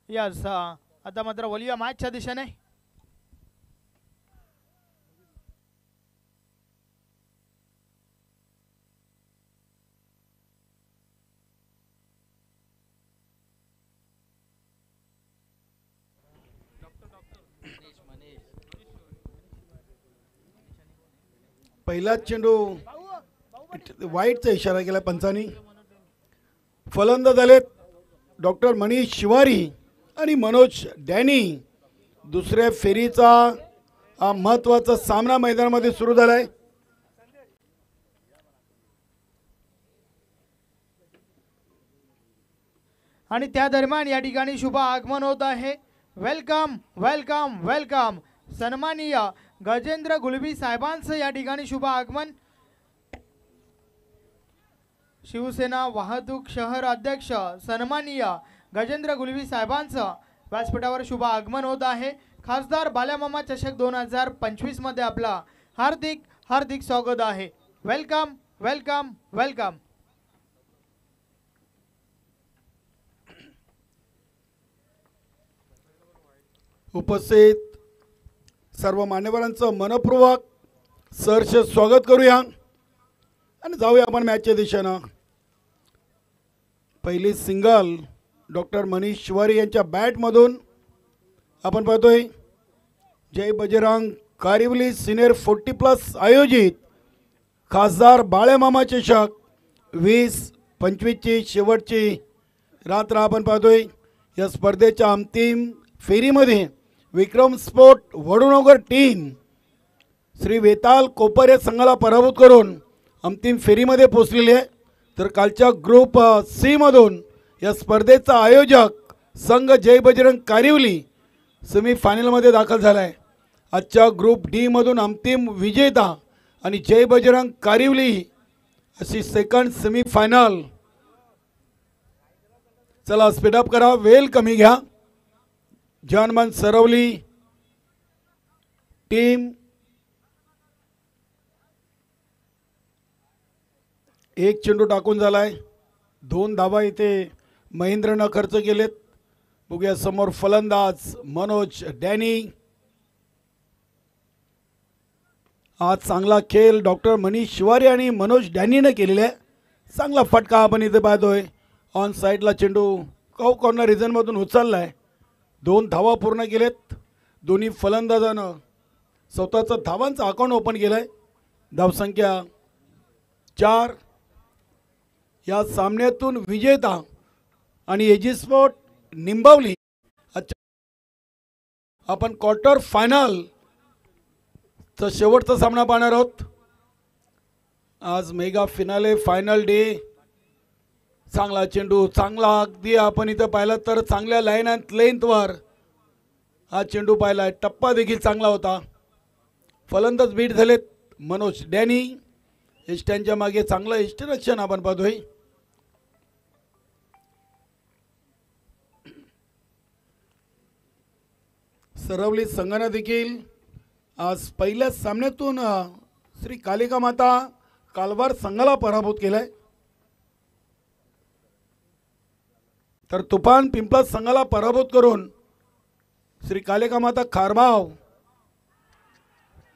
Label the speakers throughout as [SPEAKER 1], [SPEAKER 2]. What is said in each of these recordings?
[SPEAKER 1] Yes आता मात्र वळूया मॅचच्या दिशेने.
[SPEAKER 2] पहिलाच चेंडू वाईटचा इशारा केला पंचांनी. फलंदाज झालेत डॉक्टर मनीष शिवारी आणि मनोज डॅनी. दुसऱ्या फेरीचा हा महत्त्वाचा सामना मैदानामध्ये सुरू झालाय.
[SPEAKER 1] आणि त्या दरम्यान या ठिकाणी शुभ आगमन होत आहे. वेलकम वेलकम वेलकम सन्माननीय गजेंद्र गुलबी साहेबांचं या ठिकाणी शुभ आगमन. शिवसेना वाहतूक शहर अध्यक्ष सन्माननीय गजेंद्र गुलबी साहेबांचं व्यासपीठावर शुभ आगमन होत आहे. खासदार बाल्यामामा चषक 2025 मध्ये आपला हार्दिक हार्दिक स्वागत आहे. Welcome welcome welcome.
[SPEAKER 2] उपस्थित सर्व मान्यवरांचं मनपूर्वक सहर्ष स्वागत करूया आणि जाऊया आपण मॅचच्या दिशेनं. पहिली सिंगल डॉक्टर मनीष शिवारी यांच्या बॅटमधून आपण पाहतोय. जय बजरंग कारिवली सिनियर 40+ आयोजित खासदार बाळेमामा चषक 2025ची शेवटची रात्र आपण पाहतोय. या स्पर्धेच्या अंतिम फेरीमध्ये विक्रम स्पोर्ट वडूनगर टीम श्री वेताल कोपर या संघाला पराभूत करून अंतिम फेरीमध्ये पोहोचलेली आहे. तर कालच्या ग्रुप सी मधून या स्पर्धेचा आयोजक संघ जय बजरंग कारिवली सेमीफायनलमध्ये दाखल झाला आहे. आजच्या ग्रुप डी मधून अंतिम विजेता आणि जय बजरंग कारिवली अशी सेकंड सेमीफायनल. चला स्पीडअप करा, वेळ कमी घ्या. जानमान सरवली टीम एक चेंडू टाकून झालाय. 2 धावा इथे महेंद्रनं खर्च केलेत. बघूया समोर फलंदाज मनोज डॅनी. आज चांगला खेळ डॉक्टर मनीष शिवारी आणि मनोज डॅनीने केलेला आहे. चांगला फटका आपण इथे पाहतोय. ऑन साईडला चेंडू कॉर्नर रिजनमधून उचललाय. 2 धावा पूर्ण केलेत. दोन्ही फलंदाजानं स्वतःचं धावांचं अकाउंट ओपन केलंय. धावसंख्या 4. या सामन्यातून विजेता आणि एजी स्पोर्ट निंबावली. आपण क्वार्टर फायनल चा शेवटचा सामना पाहणार आहोत. आज मेगा फिनाले फायनल डे. चांगला चेंडू, चांगला अगदी आपण इथं पाहिलं तर चांगल्या लाईन अँड लेंथवर हा चेंडू पाहिला. टप्पा देखील चांगला होता. फलंदाज बीट झालेत मनोज डॅनी. इष्टांच्या मागे चांगलं इष्टरक्षण आपण पाहतोय. सरवली संघाने देखील आज पहिल्या सामन्यातून श्री कालिका माता कालवार संघाला पराभूत केलाय. तर तुफान पिंपळा संघाला पराभूत करून श्री कालिका माता खारबाव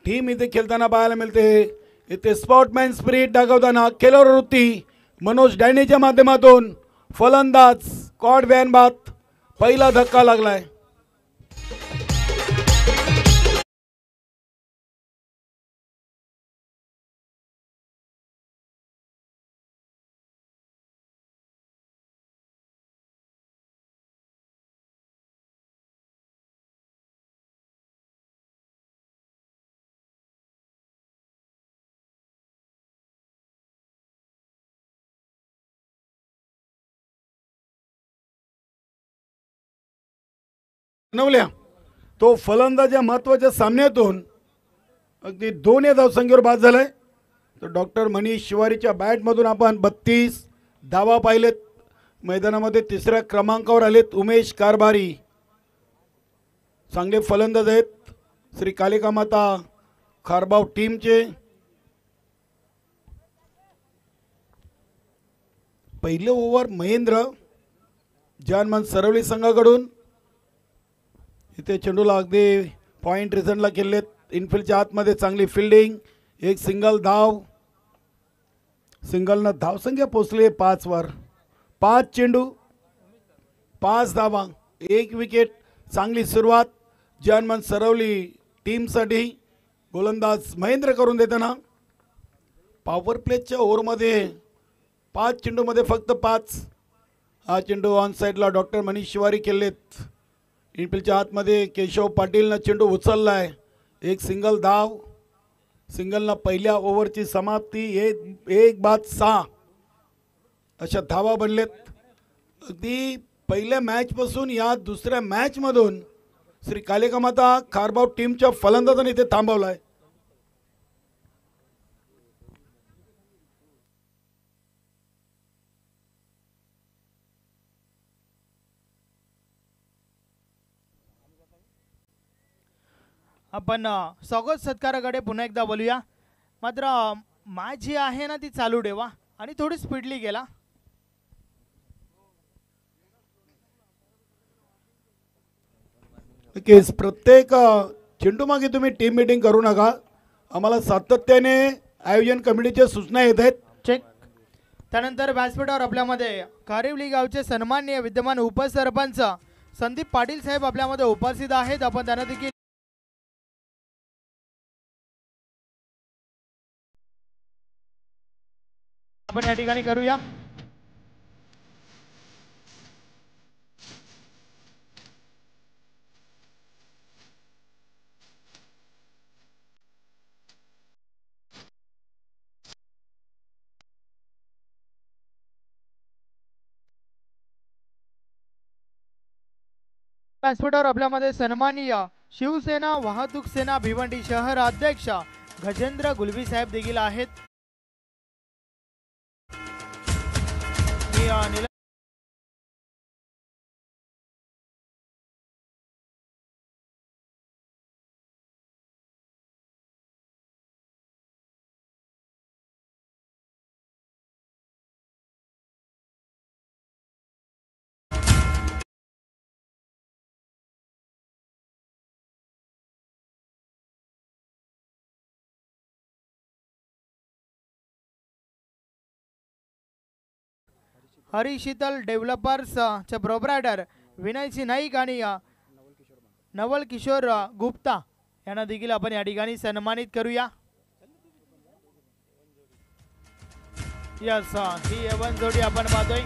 [SPEAKER 2] टीम इथे खेळताना पाहायला मिळते. इथे स्पोर्टमॅन स्पिरिट दाखवताना खेळाडू वृत्ती मनोज डॅनीच्या माध्यमातून फलंदाज कॉड व्हॅन बात. पहिला धक्का लागलाय. बनवल्या तो फलंदाज या महत्त्वाच्या सामन्यातून अगदी 2 या धावसंख्येवर बाद झालाय. तर डॉक्टर मनीष शिवारीच्या बॅटमधून आपण 32 धावा पाहिलेत. मैदानामध्ये 3ऱ्या क्रमांकावर आलेत उमेश कारभारी. चांगले फलंदाज आहेत श्री कालिका माता खारबाव टीमचे. पहिले ओव्हर महेंद्र जानमान सरवली संघाकडून इथे चेंडूला अगदी पॉईंट रिझनला केलेत. इनफिल्डच्या आतमध्ये चांगली फिल्डिंग. एक सिंगल धाव. सिंगलनं धावसंख्या पोचली 5 वर. 5 चेंडू 5 धावा 1 विकेट. चांगली सुरुवात जनमन सरवली टीमसाठी. गोलंदाज महेंद्र करून देताना पॉवर प्लेच्या ओव्हरमध्ये 5 चेंडूमध्ये फक्त 5. हा चेंडू ऑन साईडला डॉक्टर मनीष शिवारी केलेत. इनफिल्डच्या आतमध्ये केशव पाटीलनं चेंडू उचललाय. एक सिंगल धाव. सिंगलनं पहिल्या ओव्हरची समाप्ती. 1-6 अशा धावा बनलेत. अगदी पहिल्या मॅचपासून या दुसऱ्या मॅचमधून श्री कालिकामाता खारबाव टीमच्या फलंदाजांनी इथे थांबवलाय.
[SPEAKER 1] आपण स्वागत सत्काराकडे पुन्हा एकदा बोलूया. मात्र मॅच जी आहे ना ती चालू ठेवा आणि थोडी स्पीडली गेला.
[SPEAKER 2] केस प्रत्येक चेंडू मागे तुम्ही टीम मीटिंग करू नका. आम्हाला सातत्याने आयोजन कमिटीच्या सूचना येत आहेत.
[SPEAKER 1] चेक. त्यानंतर व्यासपीठावर आपल्यामध्ये कारिवली गावचे सन्माननीय विद्यमान उपसरपंच संदीप पाटील साहेब आपल्यामध्ये उपस्थित आहेत. आपण त्यांना देखील आपण या ठिकाणी करूया. व्यासपीठावर आपल्यामध्ये सन्माननीय शिवसेना वाहतूक सेना भिवंडी शहर अध्यक्ष गजेंद्र गुलवी साहेब देखील आहेत. हरी शीतल डेव्हलपर्स चे प्रोप्रायटर विनय सिंह नाईक आणि नवल किशोर गुप्ता यांना देखील आपण या ठिकाणी सन्मानित करूया. यस ही एवन जोडी आपण पाहतोय.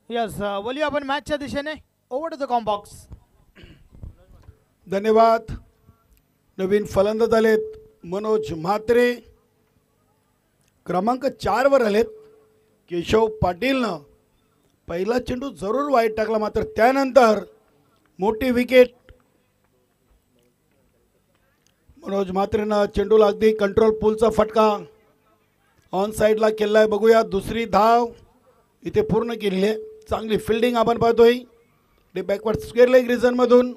[SPEAKER 1] यस बोलिए आपण मॅचच्या दिशेने. Over to the combox.
[SPEAKER 2] धन्यवाद. नवीन फलंदाज आलेत मनोज म्हात्रे. क्रमांक 4 वर आलेत केशव पाटीलनं पहिला चेंडू जरूर वाईट टाकला. मात्र त्यानंतर मोठी विकेट. मनोज म्हात्रेनं चेंडूला अगदी कंट्रोल पूलचा फटका ऑन साईडला केलाय. बघूया दुसरी धाव इथे पूर्ण केली आहे. चांगली फिल्डिंग आपण पाहतोय. ते बॅकवर्ड स्क्वेअर लेग रिझन मधून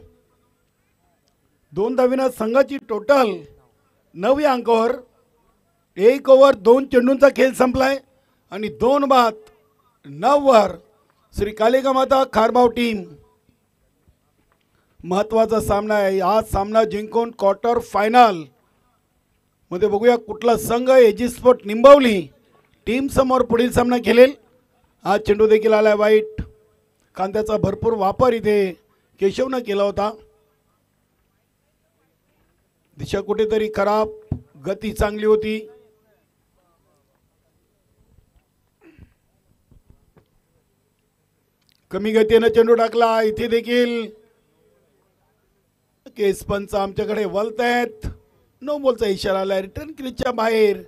[SPEAKER 2] 2 धावीनं संघाची टोटल 9 या अंकावर. 1 ओव्हर 2 चेंडूंचा खेळ संपलाय आणि 2 बाद 9 वर श्री कालिकामाता खारबाव टीम महत्वाचा सामना आहे. हा सामना जिंकून क्वार्टर फायनल मध्ये बघूया कुठला संघ एजी स्पोर्ट निंबवली टीम समोर पुढील सामना खेळेल. हा चेंडू देखील आलाय वाईट. कांद्याचा भरपूर वापर इथे केशवनं केला होता. दिशा कुठेतरी खराब. गती चांगली होती. कमी गतीने चेंडू टाकला. इथे देखील केस पंच आमच्याकडे वळत आहेत. नो बॉलचा इशारा आला. रिटर्न क्रीजच्या बाहेर.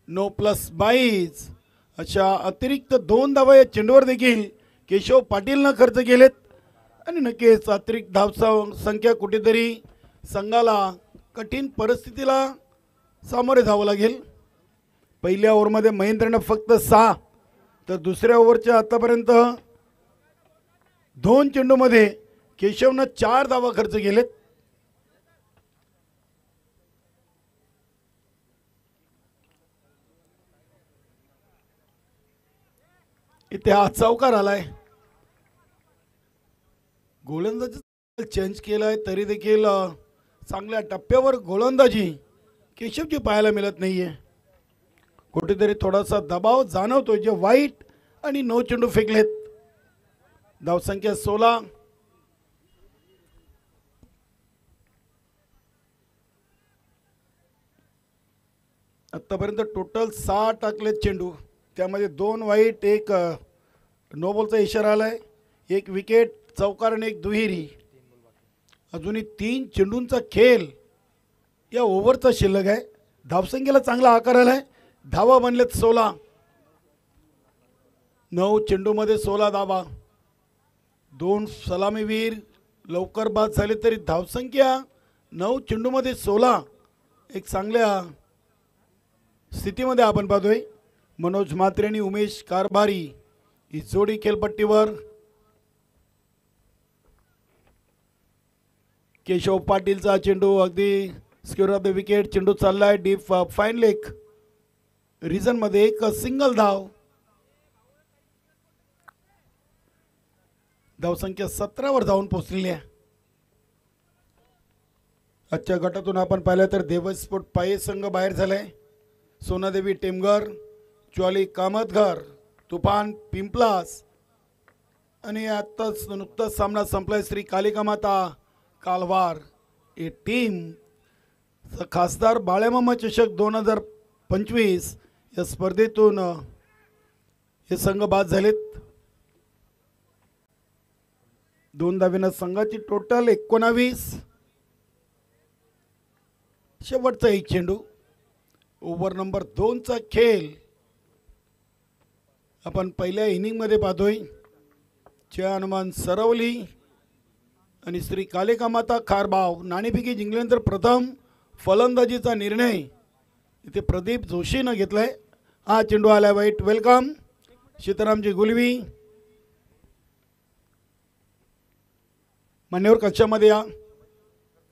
[SPEAKER 2] नो +22 अशा अतिरिक्त 2 धावा या चेंडूवर देखील केशव पाटीलनं खर्च केलेत आणि नक्कीच अतिरिक्त धावसा संख्या कुठेतरी संघाला कठीण परिस्थितीला सामोरे जावं लागेल. पहिल्या ओव्हरमध्ये महेंद्रनं फक्त 6 तर दुसऱ्या ओव्हरच्या आतापर्यंत 2 चेंडूमध्ये केशवनं 4 धावा खर्च केलेत. इथे हा चौकार आलाय. गोलंदाजी चेंज केलाय तरी देखील चांगल्या टप्प्यावर गोलंदाजी केशवची पाहायला मिळत नाहीये. कुठेतरी थोडासा दबाव जाणवतोय. जे वाईट आणि 9 चेंडू फेकलेत. धावसंख्या 16. आतापर्यंत टोटल 6 टाकलेत चेंडू, त्यामध्ये 2 वाईट, 1 नो बॉलचा इशारा आलाय, 1 विकेट, चौकार आणि 1 दुहेरी. अजूनही 3 चेंडूंचा खेळ या ओव्हरचा शिल्लक आहे. धावसंख्येला चांगला आकार आलाय. धावा बनलेत 16. 9 चेंडूमध्ये 16 धावा. 2 सलामीवीर लवकर बाद झाले तरी धावसंख्या 9 चेंडूमध्ये 16 एक चांगल्या स्थितीमध्ये आपण पाहतोय. मनोज म्हात्रे आणि उमेश कारभारी ही जोडी खेळपट्टीवर. केशव पाटीलचा चेंडू अगदी स्क्वेअर ऑफ द विकेट. चेंडू चाललाय डीप फाईन लेग रिजन मध्ये. एक सिंगल धाव. धावसंख्या 17 वर जाऊन पोहोचलेली आहे. आजच्या गटातून आपण पाहिलं तर देवस्फोट पाये संघ बाहेर झालाय. सोनादेवी टेमघर, ज्वाली कामतघर, तुफान पिंपलास आणि आत्ताच नुकताच सामना संपलाय श्री कालिका माता कालवार. ही टीम खासदार बाळ्यामामा चषक 2025 या स्पर्धेतून हे संघ बाद झालेत. 2 धावेनं संघाची टोटल 19. शेवटचा 1 चेंडू. ओव्हर नंबर 2 चा खेळ आपण पहिल्या इनिंग मध्ये पाहतोय. जय हनुमान सरवली आणि श्री कालिका माता खारबाव नाणेफेकी जिंकल्यानंतर प्रथम फलंदाजीचा निर्णय इथे प्रदीप जोशीनं घेतलाय. हा चेंडू आलाय वाईट. वेलकम सीतारामजी गुलवी. मान्यवर कक्षामध्ये या.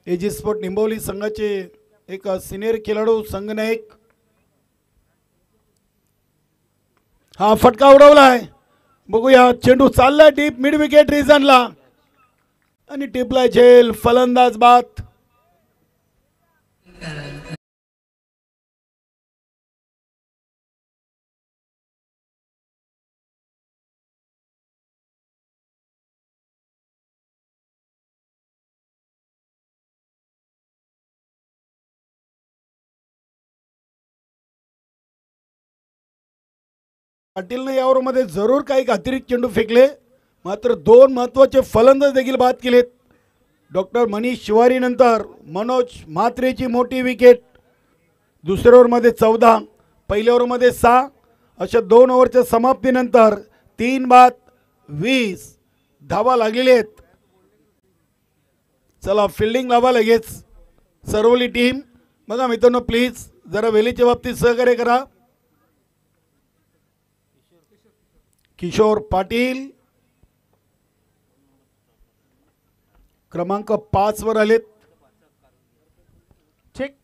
[SPEAKER 2] एजी स्पोर्ट निंबवली संघाचे एक सिनियर खेळाडू संघनायक. हा फटका उडवलाय. बघूया चेंडू चाललाय डीप मिड विकेट रिजनला आणि टिपलाय झेल. फलंदाज बाद. पाटीलने या ओव्हरमध्ये जरूर काही अतिरिक्त चेंडू फेकले, मात्र 2 महत्त्वाचे फलंदाज देखील बाद केलेत. डॉक्टर मनीष शिवारी नंतर मनोज म्हात्रेची मोठी विकेट. दुसऱ्या ओव्हरमध्ये 14, पहिल्या ओव्हरमध्ये 6 अशा 2 ओव्हरच्या समाप्तीनंतर 3 बाद 20 धावा लागलेले आहेत. चला फिल्डिंग लावा लगेच सरवली टीम. बघा मित्रांनो प्लीज जरा वेलीच्या बाबतीत सहकार्य करा. किशोर पाटील क्रमांक 5 वर आलेत.
[SPEAKER 1] चेक.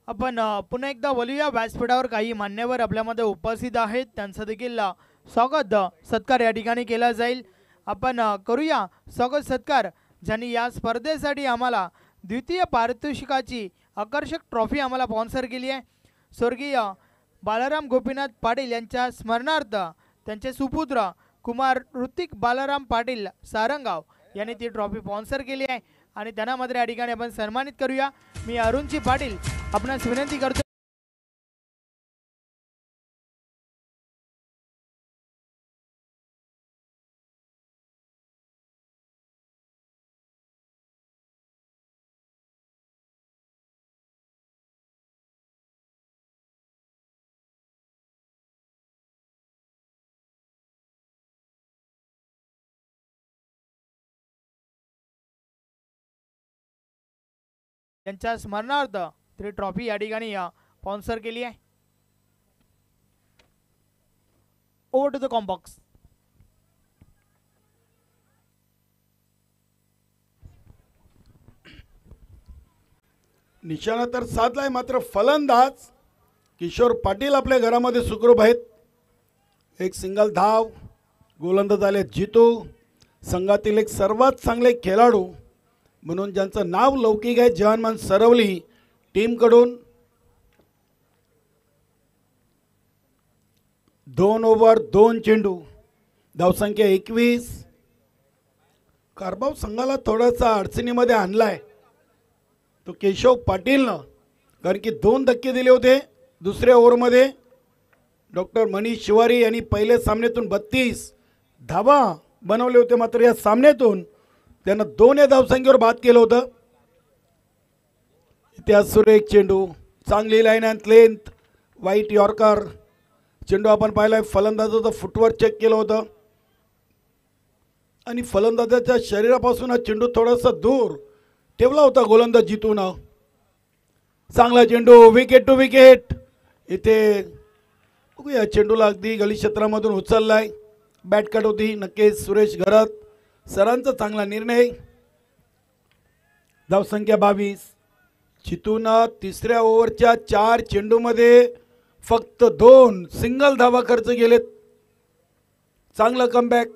[SPEAKER 1] आपण पुन्हा एकदा बोलूया. व्यासपीठावर काही मान्यवर आपल्यामध्ये उपस्थित आहेत. त्यांचं देखील स्वागत सत्कार या ठिकाणी केला जाईल. आपण करूया स्वागत सत्कार. ज्यांनी या स्पर्धेसाठी आम्हाला द्वितीय पारितोषिकाची आकर्षक ट्रॉफी आम्हाला स्पॉन्सर केली आहे. स्वर्गीय बालाराम गोपीनाथ पाटील यांच्या स्मरणार्थ त्यांचे सुपुत्र कुमार ऋतिक बालाराम पाटील सारंगाव यांनी ती ट्रॉफी स्पॉन्सर केली आहे आणि त्यांना मात्र या ठिकाणी आपण सन्मानित करूया. मी अरुणजी पाटील आपणास विनंती करतो. यांच्या स्मरणार्थ ती ट्रॉफी या ठिकाणी स्पॉन्सर केली आहे. Over to the combox.
[SPEAKER 2] निशाणा तर साधलाय, मात्र फलंदाज किशोर पाटील आपल्या घरामध्ये सुखरूप आहेत. एक सिंगल धाव. गोलंदाज आले जितू, संघातील एक सर्वात चांगले खेळाडू म्हणून ज्यांचं नाव लौकिक आहे, जहानमान सरवली टीमकडून. 2 ओव्हर 2 चेंडू, धावसंख्या 21. कारभाव संघाला थोडासा अडचणीमध्ये आणलाय तो केशव पाटीलनं, कारण की 2 धक्के दिले होते दुसऱ्या ओव्हरमध्ये. डॉक्टर मनीष शिवारी यांनी पहिल्या सामन्यातून 32 धावा बनवले होते, मात्र या सामन्यातून त्यांना 2 या धावसंख्येवर बाद केलं होतं. इतिहास सुरेख चेंडू, चांगली लाईन अँड लेंथ, वाईट यॉर्कर चेंडू आपण पाहिलाय. फलंदाजाचं फुटवर्क चेक केलं होतं आणि फलंदाजाच्या शरीरापासून हा चेंडू थोडासा दूर ठेवला होता गोलंदाज जितून. चांगला चेंडू, विकेट टू विकेट. इथे या चेंडूला अगदी गली क्षेत्रामधून उचललाय. बॅट कट होती. नक्कीच सुरेश घरात सरांचा चांगला निर्णय. धावसंख्या 22. जितून तिसऱ्या ओव्हरच्या 4 चेंडूमध्ये फक्त 2 सिंगल धावा खर्च गेलेत. चांगलं कमबॅक.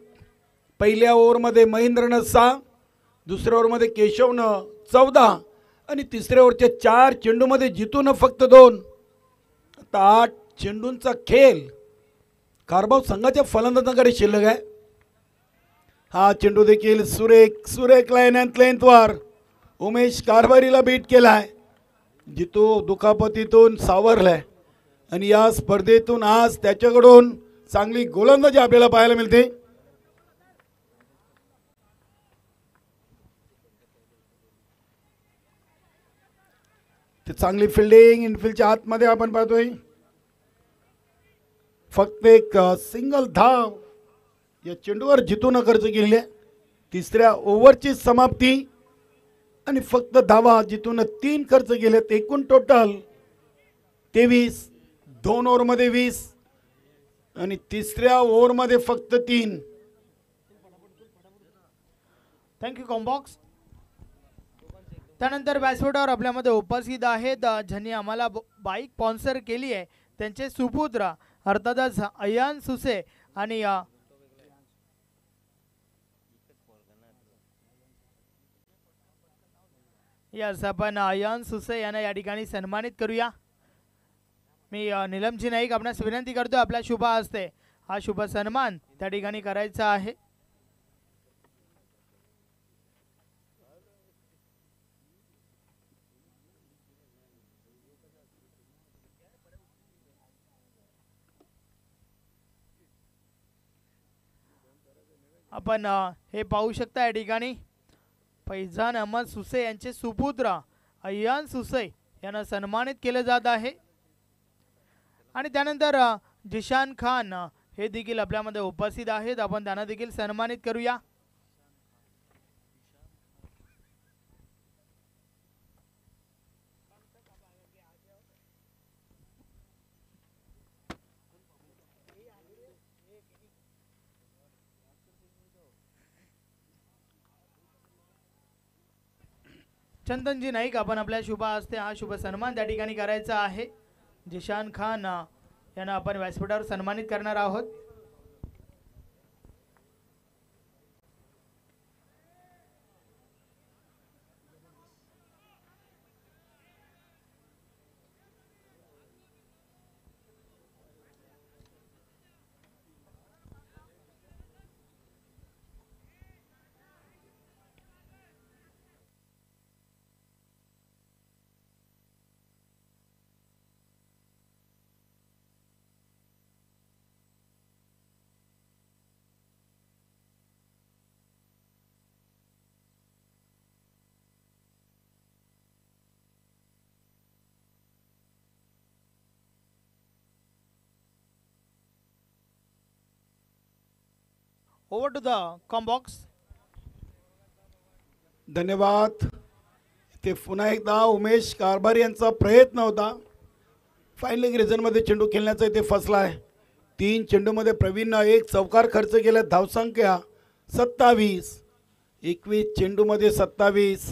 [SPEAKER 2] पहिल्या ओव्हरमध्ये महेंद्रनं 6, दुसऱ्या ओव्हरमध्ये केशवनं 14 आणि तिसऱ्या ओव्हरच्या 4 चेंडूमध्ये जितून फक्त 2. आता 8 चेंडूंचा खेळ कारभाव संघाच्या फलंदाजांकडे शिल्लक आहे. हा चेंडू देखील सुरेख लाईन अँड लेंथवर उमेश कारभारीला बीट केलाय. जितू दुखापतीतून सावरलाय आणि या स्पर्धेतून आज त्याच्याकडून चांगली गोलंदाजी आपल्याला पाहायला मिळते. ते चांगली फिल्डिंग इनफिल्डच्या आतमध्ये आपण पाहतोय. फक्त एक सिंगल धाव या चेंडूवर जितून खर्च केली आहे. तिसऱ्या ओव्हरची समाप्ती आणि फक्त धावा जितून 3 खर्च केलेत. एकूण टोटल 23. 2 ओव्हरमध्ये 20 आणि तिसऱ्या ओव्हरमध्ये फक्त 3.
[SPEAKER 1] Thank you combox. त्यानंतर व्यासपीठावर आपल्यामध्ये उपस्थित आहेत ज्यांनी आम्हाला बाईक स्पॉन्सर केली आहे, त्यांचे सुपुत्र अर्थातच अयान सुसे आणि यस आपण अयान सुसे यांना या ठिकाणी सन्मानित करूया. मी नीलमजी नाईक आपणास विनंती करतो आपल्या शुभ हस्ते हा शुभ सन्मान त्या ठिकाणी करायचा आहे. आपण हे पाहू शकता या ठिकाणी फैजान अहमद सुसे यांचे सुपुत्र अयान सुसे यांना सन्मानित केले जात आहे. आणि त्यानंतर जिशान खान हे देखील आपल्यामध्ये उपस्थित आहेत, आपण त्यांना देखील सन्मानित करूया. चंदनजी नाईक आपण आपल्या शुभ हस्ते हा शुभ सन्मान त्या ठिकाणी करायचा आहे. जिशान खान यांना आपण व्यासपीठावर सन्मानित करणार आहोत. Over to the combox.
[SPEAKER 2] धन्यवाद. ते पुन्हा एकदा उमेश कारभार यांचा प्रयत्न होता. फायनल रिझनमध्ये चेंडू खेळण्याचा इथे फसला आहे. 3 चेंडूमध्ये प्रवीणनं 1 चौकार खर्च केला. धावसंख्या 27. 21 चेंडूमध्ये 27.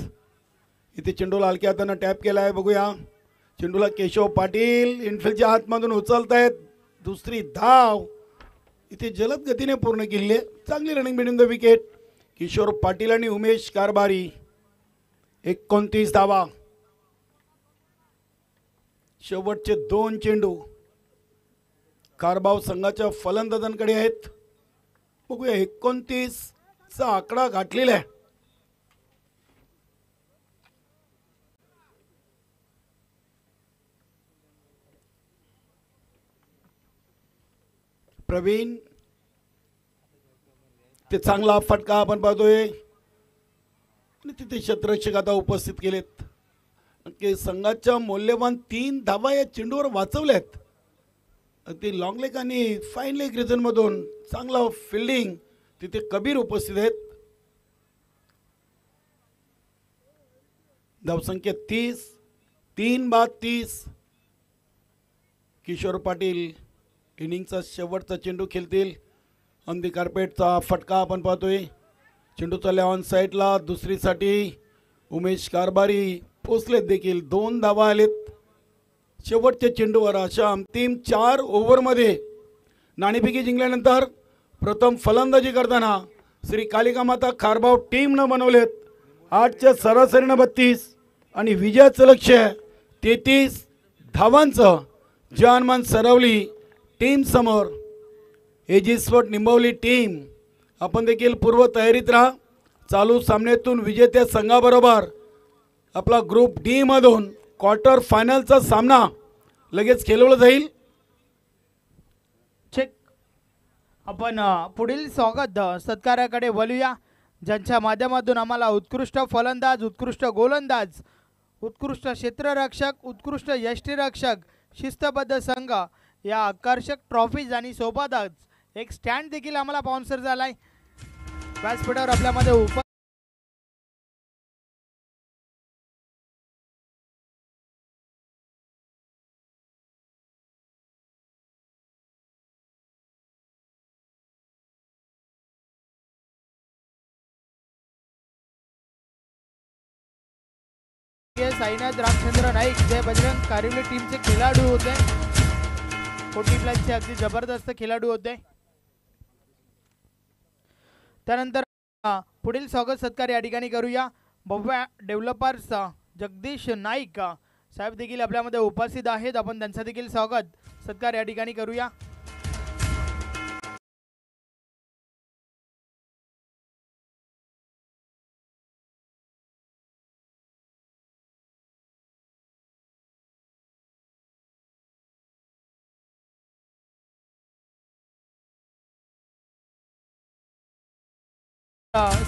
[SPEAKER 2] इथे चेंडूला हलक्या हातानं टॅप केला आहे. बघूया चेंडूला केशव पाटील इनफिल्डच्या हातमधून उचलतायत. दुसरी धाव इथे जलद गतीने पूर्ण केली आहे. चांगली running between the wicket. Kishor Patil आणि उमेश कारभारी. 29 धावा. शेवटचे 2 चेंडू कारभाव संघाच्या फलंदाजांकडे आहेत. बघूया 29 चा आकडा गाठलेला आहे. प्रवीण ते चांगला फटका आपण पाहतोय आणि तिथे क्षेत्ररक्षक आता उपस्थित केलेत. की संघाच्या मौल्यवान 3 धावा या चेंडूवर वाचवल्यात. अगदी लॉंग लेग आणि फाईन लेग रिजन मधून चांगला फिल्डिंग तिथे कबीर उपस्थित आहेत. धावसंख्या 30. 3 बाद 30. किशोर पाटील इनिंगचा शेवटचा चेंडू खेळतील. ऑन दी कार्पेटचा फटका आपण पाहतोय. चेंडू चालला ऑन साईडला. दुसरीसाठी उमेश कारभारी पोचलेत देखील. 2 धावा आलेत शेवटच्या चेंडूवर. अशा अंतिम 4 ओव्हरमध्ये नाणेफेकी जिंकल्यानंतर प्रथम फलंदाजी करताना श्री कालिका माता खारबाव टीमनं बनवलेत 8च्या सरासरीनं 32 आणि विजयाचं लक्ष्य 33 धावांचं. जानमान सरवली टीम समोर. एजी स्पोर्ट निंबवली टीम आपण देखील पूर्व तयारीत राहा. चालू सामन्यातून विजेत्या संघाबरोबर आपला ग्रुप डी मधून क्वार्टर फायनलचा सामना लगेच खेळवला जाईल.
[SPEAKER 1] चेक. आपण पुढील स्वागत सत्काराकडे वळूया, ज्यांच्या माध्यमातून आम्हाला उत्कृष्ट फलंदाज, उत्कृष्ट गोलंदाज, उत्कृष्ट क्षेत्ररक्षक, उत्कृष्ट यष्टीरक्षक, शिस्तबद्ध संघ या आकर्षक ट्रॉफीज आणि सोबतच एक स्टँड देखील आम्हाला स्पॉन्सर झालाय. व्यासपीठावर आपल्यामध्ये साईनाथ रामचंद्र नाईक जे बजरंग कारिवली टीमचे खेळाडू होते. 40+ अगदी जबरदस्त खेळाडू होते. त्यानंतर पुढील स्वागत सत्कार या ठिकाणी करूया. भव्य डेव्हलपर्स जगदीश नाईक साहेब देखील आपल्यामध्ये उपस्थित आहेत. आपण त्यांचा देखील स्वागत सत्कार या ठिकाणी करूया.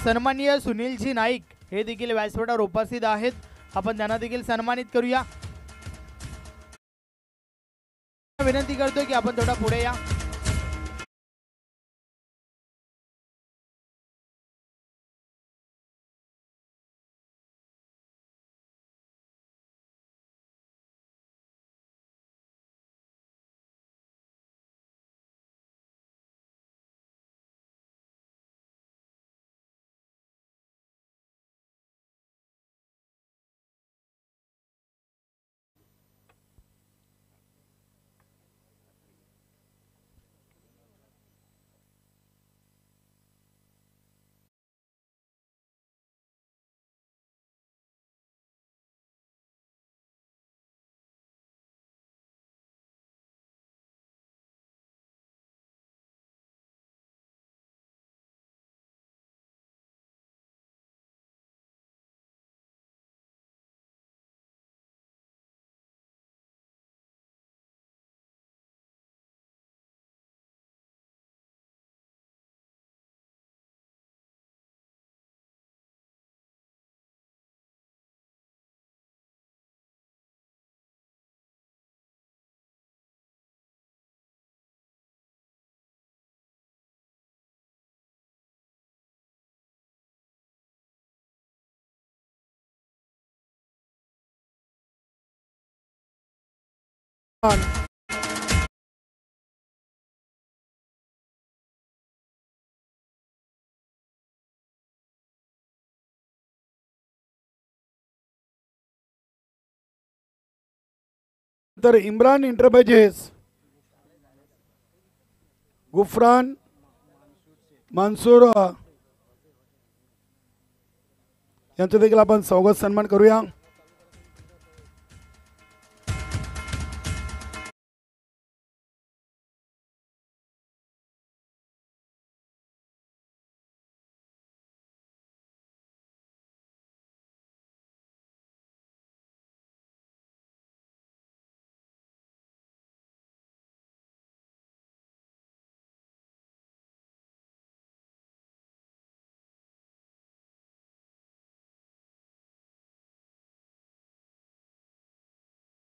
[SPEAKER 1] सन्माननीय सुनीलजी नाईक हे देखील व्यासपीठावर उपस्थित आहेत. आपण त्यांना देखील सन्मानित करूया. विनंती करतोय की आपण थोडा पुढे या.
[SPEAKER 2] तर इम्रान इंटरप्राइजेस गुफरान मान्सूर यांचा देखील आपण स्वागत सन्मान करूया.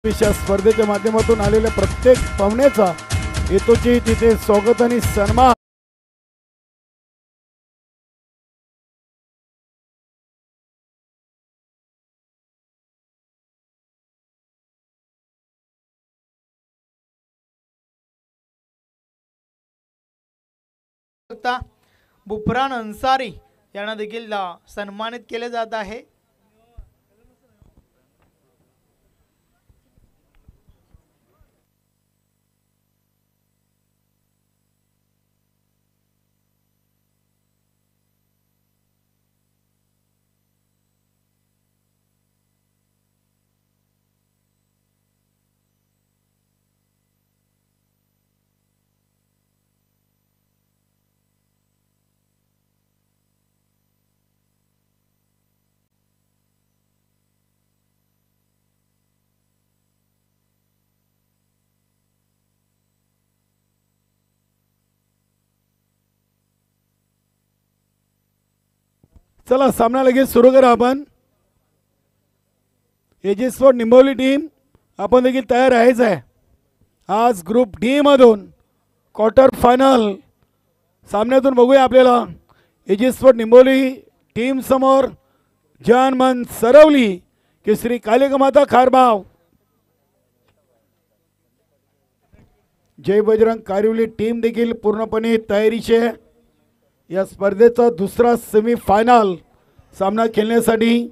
[SPEAKER 2] विशेष स्पर्धेच्या माध्यमातून आलेल्या प्रत्येक पाहुण्याचा येतोची तिथे स्वागत आणि सन्मान.
[SPEAKER 1] बुफरान अन्सारी यांना देखील सन्मानित केले जात आहे.
[SPEAKER 2] चला सामना लगेच सुरू करा. आपण एजेस फॉर निंबोली टीम आपण देखील तयार आहेच आहे. आज ग्रुप डी मधून क्वार्टर फायनल सामन्यातून बघूया आपल्याला एजेस फॉर निंबोली टीम समोर जानमन सरवली की श्री कालिकामाता खारबाव जय बजरंग कारिवली टीम देखील पूर्णपणे तयारीचे या स्पर्धेचा दुसरा सेमी फायनल सामना खेळण्यासाठी.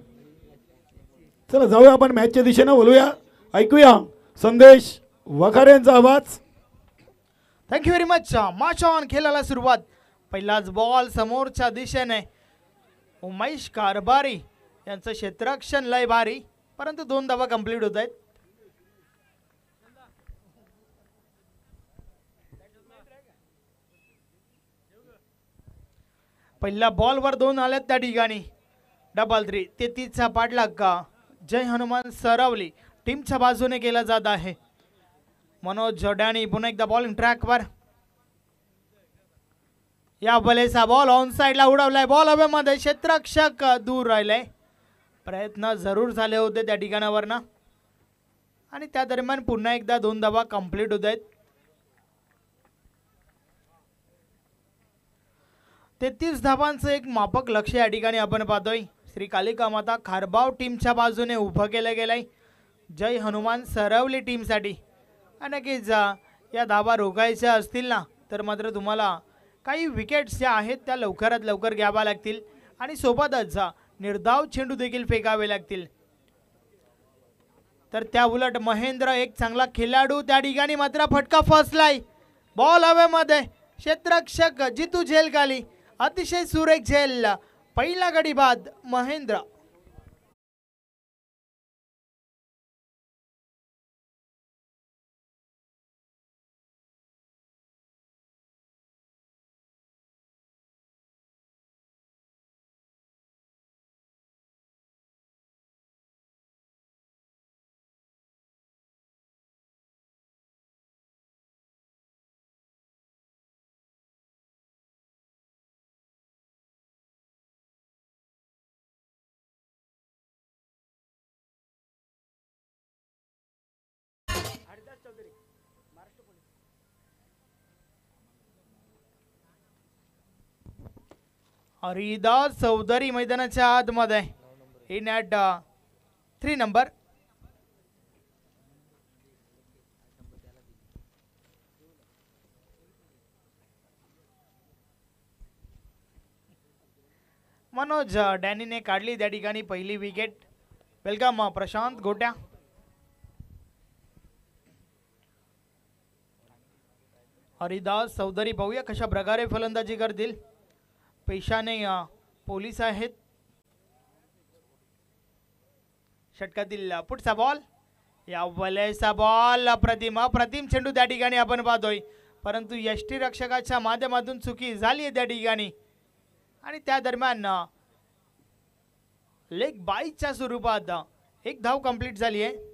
[SPEAKER 2] चला जाऊया आपण मॅचच्या दिशेने बोलूया. ऐकूया संदेश वखारे यांचा आवाज.
[SPEAKER 1] Thank you very much. Match on. खेळाला सुरुवात. पहिलाच बॉल समोरच्या दिशेने उमेश कारभारी यांचं क्षेत्ररक्षण लय भारी, परंतु 2 धावा कंप्लीट होत आहेत. पहिल्या बॉलवर 2 आल्यात त्या ठिकाणी. डबल 3 33चा पाठलाग का जय हनुमान सरवली टीमच्या बाजूने केला जात आहे. मनोज जोड्यानी पुन्हा एकदा बॉलिंग ट्रॅकवर. या बलेचा बॉल ऑन साइडला उडवलाय. बॉल हवेमध्ये क्षेत्ररक्षक दूर राहिलाय. प्रयत्न जरूर झाले होते त्या ठिकाणावरनं आणि त्या दरम्यान पुन्हा एकदा 2 धावा कंप्लीट होत आहेत. 33 धावांचं एक मापक लक्ष या ठिकाणी आपण पाहतोय. श्री कालिकामाता खारबाव टीमच्या बाजूने उभं केलं गेलंय जय हनुमान सरवली टीमसाठी. नक्कीच या धावा रोखायच्या असतील ना तर मात्र तुम्हाला काही विकेट्स ज्या आहेत त्या लवकरात लवकर घ्याव्या लागतील आणि सोबतच निर्धाव चेंडू देखील फेकावे लागतील. तर त्या उलट महेंद्र एक चांगला खेळाडू त्या ठिकाणी मात्र फटका फसलाय. बॉल हवेमध्ये क्षेत्ररक्षक जितू झेल खाली. अतिशय सुरेख झेल. पहिला गडी बाद महेंद्र. हरिदास चौधरी मैदानाच्या आतमध्ये इन ॲट 3 नंबर. मनोज डॅनीने काढली त्या ठिकाणी पहिली विकेट. वेलकम प्रशांत गोट्या. हरिदास चौधरी पाहूया कशा प्रकारे फलंदाजी करतील. पेशाने पोलीस आहेत. षटकातील पुढचा बॉल, या वलयचा बॉल अप्रतिम चेंडू त्या ठिकाणी आपण पाहतोय, परंतु यष्टीरक्षकाच्या माध्यमातून चुकी झाली आहे त्या ठिकाणी आणि त्या दरम्यान लेग बाईच्या स्वरूपात एक धाव कंप्लीट झाली आहे.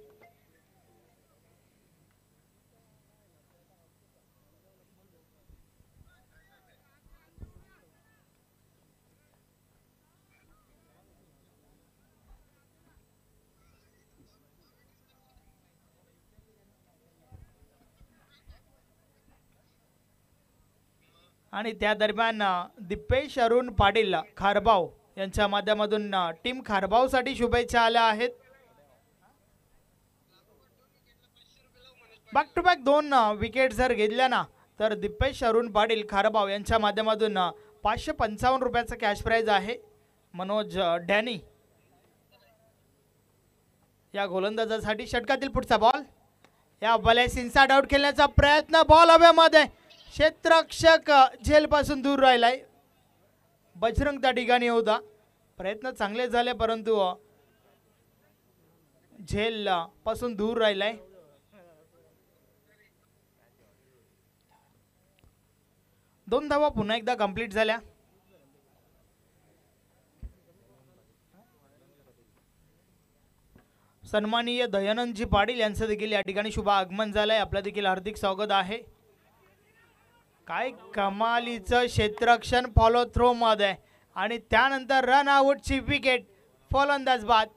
[SPEAKER 1] आणि त्या दरम्यान दिपेश अरुण पाटील खारबाव यांच्या माध्यमातून टीम खारबावसाठी शुभेच्छा आल्या आहेत. बॅक टू बॅक 2 विकेट जर घेतल्या ना तर दिपेश अरुण पाटील खारबाव यांच्या माध्यमातून 555 रुपयाचा कॅश प्राइज आहे. मनोज डॅनी या गोलंदाजासाठी षटकातील पुढचा बॉल, या बॉलेस इनसाइड आउट खेळण्याचा प्रयत्न, बॉल हवेमध्ये, क्षेत्ररक्षक झेल पासून दूर राहिलाय. बजरंग त्या ठिकाणी होता, प्रयत्न चांगले झाले परंतु झेल पासून दूर राहिलाय. दोन धावा पुन्हा एकदा कंप्लीट झाल्या. सन्माननीय दयानंदजी पाटील यांचं देखील या ठिकाणी शुभ आगमन झालंय. आपलं देखील हार्दिक स्वागत आहे. काय कमालीचं क्षेत्ररक्षण फॉलो थ्रो मध्ये आणि त्यानंतर रन आउटची विकेट, फलंदाज बाद.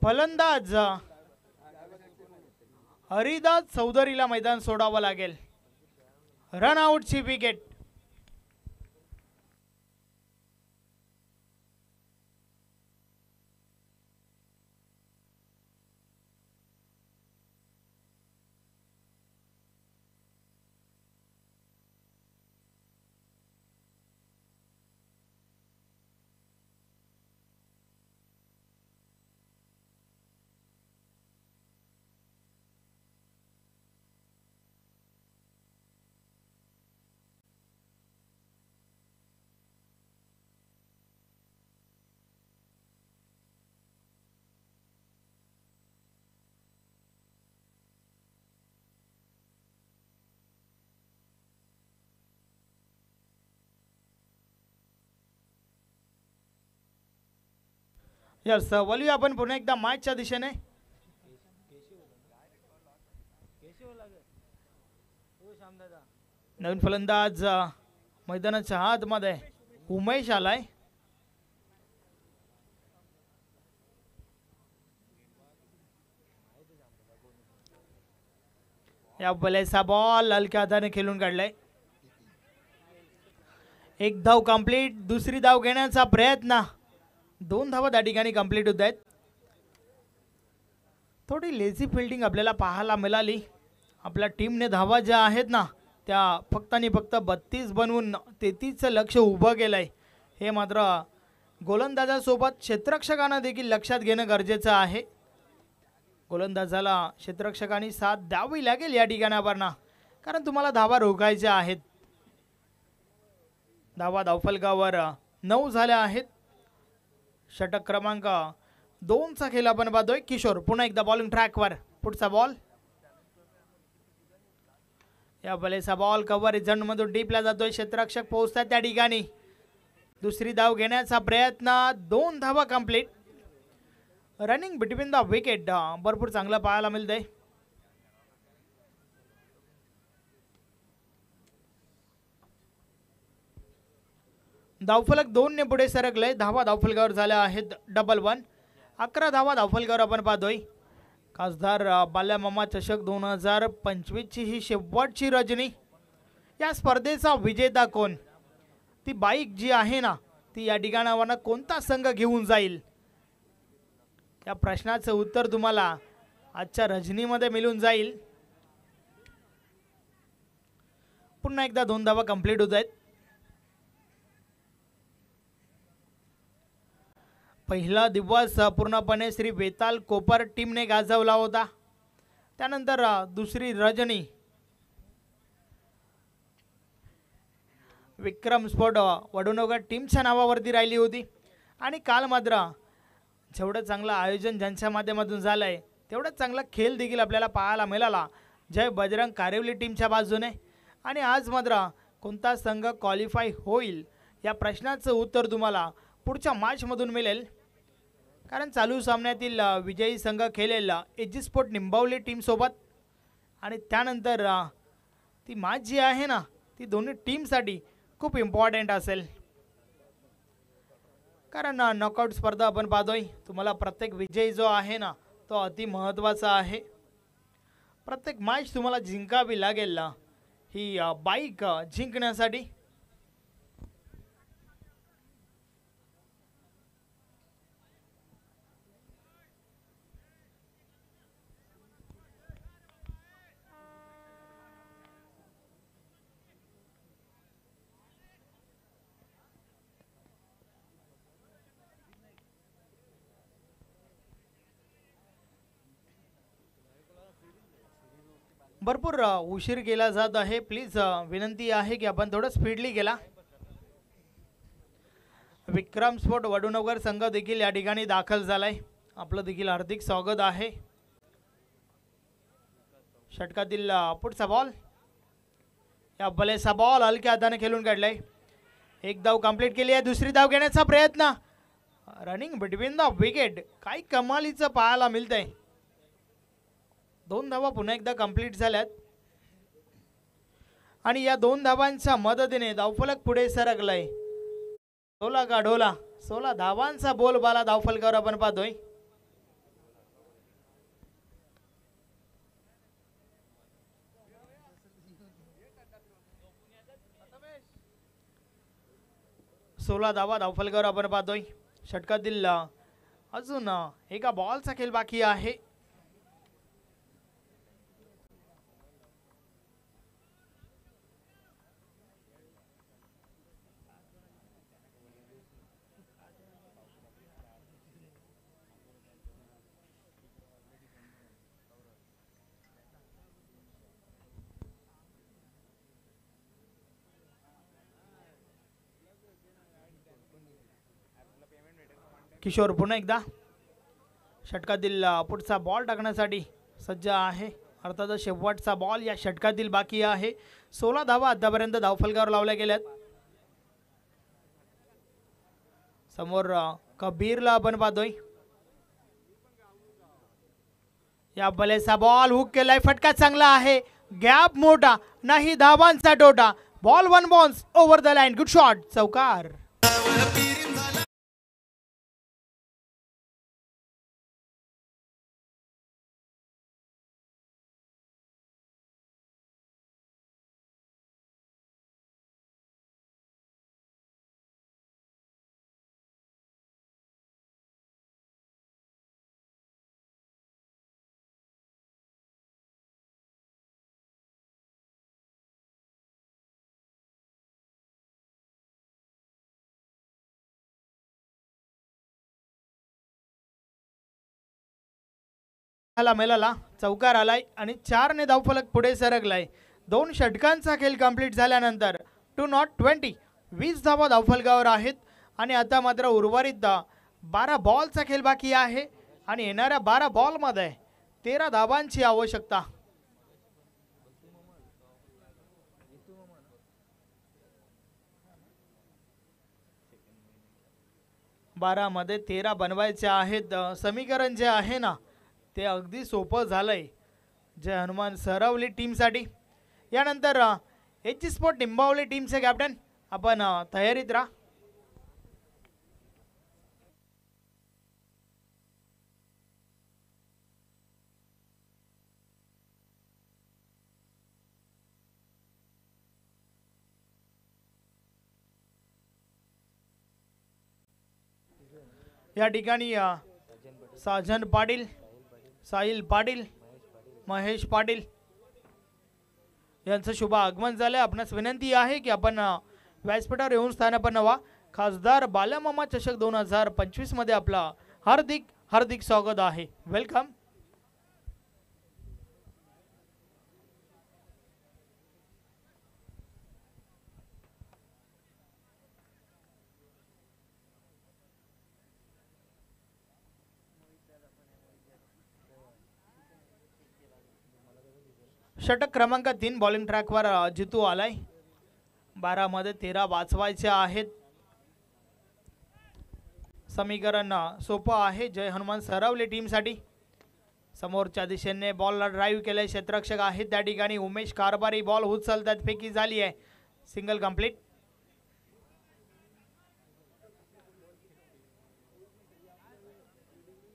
[SPEAKER 1] फलंदाज हरिदास चौधरीला मैदान सोडावं लागेल. Run आउटची wicket. यस वळूया आपण पुन्हा एकदा मॅचच्या दिशेने. नवीन फलंदाज मैदानाच्या आतमध्ये उमेश आलाय. या बलेचा बॉल हलक्या हाताने खेळून काढलाय. एक धाव कंप्लीट. दुसरी धाव घेण्याचा प्रयत्न. 2 धावा त्या ठिकाणी कंप्लीट होत आहेत. थोडी लेझी फिल्डिंग आपल्याला पाहायला मिळाली. आपल्या टीमने धावा ज्या आहेत ना त्या फक्त आणि फक्त 32 बनवून 33चं लक्ष उभं केलंय. हे मात्र गोलंदाजासोबत क्षेत्ररक्षकांना देखील लक्षात घेणं गरजेचं आहे. गोलंदाजाला क्षेत्ररक्षकांनी साथ द्यावी लागेल या ठिकाणावर ना, कारण तुम्हाला धावा रोखायच्या आहेत. धावा धावफलकावर 9 झाल्या आहेत. षटक क्रमांक 2चा खेळ आपण पाहतोय. किशोर पुन्हा एकदा बॉलिंग ट्रॅकवर. पुढचा बॉल. या बलेचा बॉल कव्हर झोन मधून डीपला जातोय. क्षेत्ररक्षक पोहोचतात त्या ठिकाणी. दुसरी धाव घेण्याचा प्रयत्न. 2 धावा complete. Running between the wicket भरपूर चांगलं पाहायला मिळतंय. धावफलक 2 ने पुढे सरकलंय. धावा धावफलकावर झाल्या आहेत 11. 11 धावा धावफलकावर आपण पाहतोय. खासदार बाल्यामामा चषक 2025 ची ही शेवटची रजनी. या स्पर्धेचा विजेता कोण? ती बाईक जी आहे ना ती या ठिकाणावर कोणता संघ घेऊन जाईल? या प्रश्नाचं उत्तर तुम्हाला आजच्या रजनीमध्ये मिळून जाईल. पुन्हा एकदा 2 धावा कंप्लीट होत आहेत. पहिला दिवस पूर्णपणे श्री वेताल कोपर टीमने गाजवला होता. त्यानंतर दुसरी रजनी विक्रम स्पोर्ट वडुनगर टीमच्या नावावरती राहिली होती. आणि काल मात्र जेवढं चांगलं आयोजन ज्यांच्या माध्यमातून झालंय तेवढंच चांगला खेळ देखील आपल्याला पाहायला मिळाला जय बजरंग कारिवली टीमच्या बाजूने. आणि आज मात्र कोणता संघ क्वालिफाय होईल या प्रश्नाचं उत्तर तुम्हाला पुढच्या मॅचमधून मिळेल. कारण चालू सामन्यातील विजयी संघ खेळेल एजी स्पोर्ट निंबावली टीमसोबत. आणि त्यानंतर ती मॅच जी आहे ना ती दोन्ही टीमसाठी खूप इम्पॉर्टंट असेल. कारण नॉकआउट स्पर्धा आपण पाहतोय. तुम्हाला प्रत्येक विजयी जो आहे ना तो अति महत्त्वाचा आहे. प्रत्येक मॅच तुम्हाला जिंकावी लागेल ही बाईक जिंकण्यासाठी. भरपूर उशीर केला जात आहे. प्लीज विनंती आहे की आपण थोडं स्पीडली गेला. विक्रम स्पोर्ट वडुनगर संघ देखील या ठिकाणी दाखल झालाय. आपलं देखील हार्दिक स्वागत आहे. षटकातील पुढचा बॉल. या बलेचा बॉल हलक्या हाताने खेळून काढलाय. 1 धाव कंप्लीट केली आहे. दुसरी धाव घेण्याचा प्रयत्न. Running between the wicket. काय कमालीचं पाहायला मिळतंय. 2 धावा पुन्हा एकदा कंप्लीट झाल्यात. आणि या 2 धावांच्या मदतीने धावफलक पुढे सरकलाय. 16 का ढोला. 16 धावांचा बोलबाला धावफलकावर आपण पाहतोय. सोळा धावा धावफलकावर आपण पाहतोय. षटकातील अजून एका बॉलचा खेळ बाकी आहे. किशोर पुन्हा एकदा षटकातील पुढचा बॉल टाकण्यासाठी सज्ज आहे. अर्थातच शेवटचा बॉल या षटकातील बाकी आहे. 16 धावा आतापर्यंत धावफलकावर लावल्या गेल्यात. समोर कबीरला आपण पाहतोय. या बलेचा बॉल हुक केलाय, फटका चांगला आहे, गॅप मोठा नाही, धावांचा टोटा, ball one bounce over the line, good shot, चौकार. मेलाला चौकार आलाय आणि 4 ने धावफलक पुढे सरकलाय. 2 षटकांचा खेळ कंप्लीट झाल्यानंतर 2 20 धावा धावफलकावर आहेत आणि आता मात्र उर्वरित 12 बॉलचा खेळ बाकी आहे आणि येणाऱ्या 12 बॉलमध्ये 13 धावांची आवश्यकता. मध्ये 13 बनवायचे आहेत. समीकरण जे आहे ना ते अगदी सोपं झालंय जय हनुमान सरवली टीमसाठी. यानंतर एच स्पोर्ट निंबावली टीमचे कॅप्टन आपण तयारीत राहा. या ठिकाणी साजन पाटील, साहिल पाटील, महेश पाटील यांचं शुभ आगमन झालं. आपणास विनंती आहे की आपण व्यासपीठावर येऊन स्थानापन्न व्हा. खासदार बालमामा चषक 2025 मध्ये आपला हार्दिक हार्दिक स्वागत आहे. वेलकम. षटक क्रमांक 3 बॉलिंग ट्रॅकवर जितू आलाय. 12 मध्ये 13 वाचवायचे आहेत. समीकरण सोपं आहे जय हनुमान सरवली टीमसाठी. समोरच्या दिशेने बॉलला ड्राईव्ह केले, क्षेत्ररक्षक आहेत त्या ठिकाणी उमेश कारभारी, बॉल उचलतात, फेकी झाली आहे, सिंगल कंप्लीट.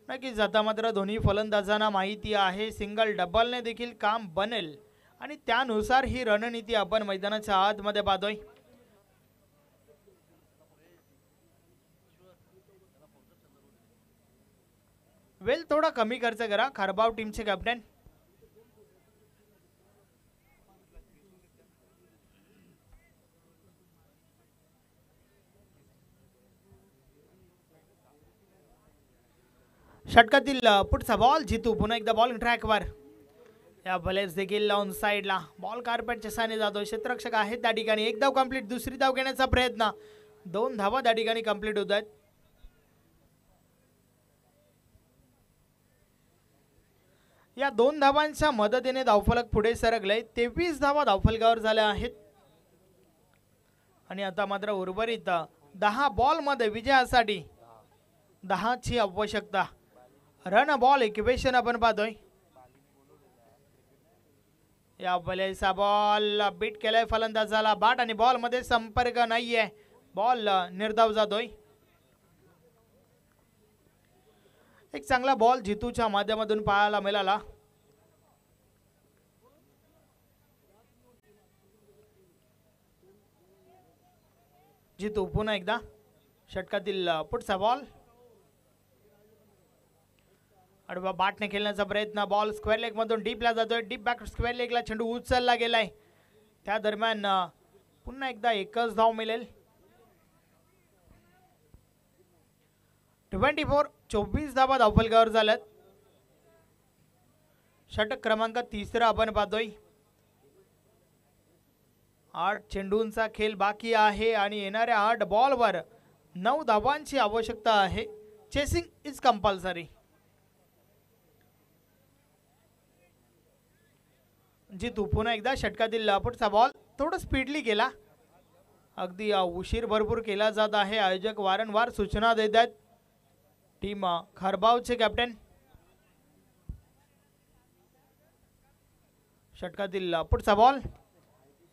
[SPEAKER 1] नक्कीच आता मात्र दोन्ही फलंदाजांना माहिती आहे सिंगल डबलने देखील काम बनेल आणि त्यानुसार ही रणनीती आपण मैदानाच्या आतमध्ये पाहतोय. वेल थोडा कमी खर्च करा खारबाव टीमचे कॅप्टन. षटकातील पुढचा बॉल जितू पुन्हा एकदा बॉलिंग ट्रॅकवर. या बलेस देखील लावून साईडला, बॉल कार्पेटच्या साने जातो, क्षेत्ररक्षक आहेत त्या ठिकाणी. एक धाव कंप्लीट, दुसरी धाव घेण्याचा प्रयत्न, 2 धावा त्या ठिकाणी कंप्लीट होत आहेत. या 2 धावांच्या मदतीने धावफलक पुढे सरकले. 23 धावा धावफलकावर झाल्या आहेत आणि आता मात्र उर्वरित 10 बॉल मध्ये विजयासाठी 10 ची आवश्यकता. रन बॉल इक्वेशन आपण पाहतोय. या बलेचा बॉल बीट केलाय फलंदाजाला, बाट आणि बॉल मध्ये संपर्क नाहीये, बॉल निर्धाव जातोय. एक चांगला बॉल जितूच्या माध्यमातून पाहायला मिळाला. जितू पुन्हा एकदा षटकातील पुढचा बॉल, अडवा बाटने खेळण्याचा प्रयत्न, बॉल स्क्वेअर लेग मधून डीपला जातोय, डीप बॅक स्क्वेअर लेगला चेंडू उचलला गेलाय. त्या दरम्यान पुन्हा एकदा एकच धाव मिळेल. 24 धावा धावफलकावर झाल्यात. षटक क्रमांक 3 आपण पाहतोय. 8 चेंडूंचा खेळ बाकी आहे आणि येणाऱ्या 8 बॉलवर 9 धावांची आवश्यकता आहे. Chasing is compulsory. जितू पुन्हा एकदा षटकातील पुढचा बॉल थोडं स्पीडली केला, अगदी उशीर भरपूर केला जात आहे. आयोजक वारंवार सूचना देत आहेत. टीम खारबावचे कॅप्टन षटकातील पुढचा बॉल,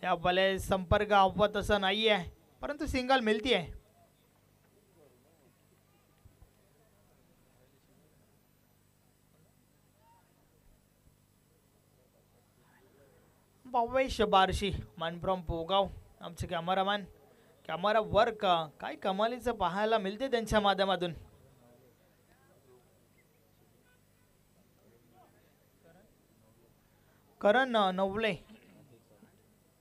[SPEAKER 1] या बॉले संपर्क अव्वत असं नाही आहे, परंतु सिंगल मिळती आहे. भावेश बारशी मन फ्रॉम पोगाव, आमचे कॅमेरामॅन, कॅमेरा वर्क काय कमालीचं पाहायला मिळते त्यांच्या माध्यमातून. करण नवले,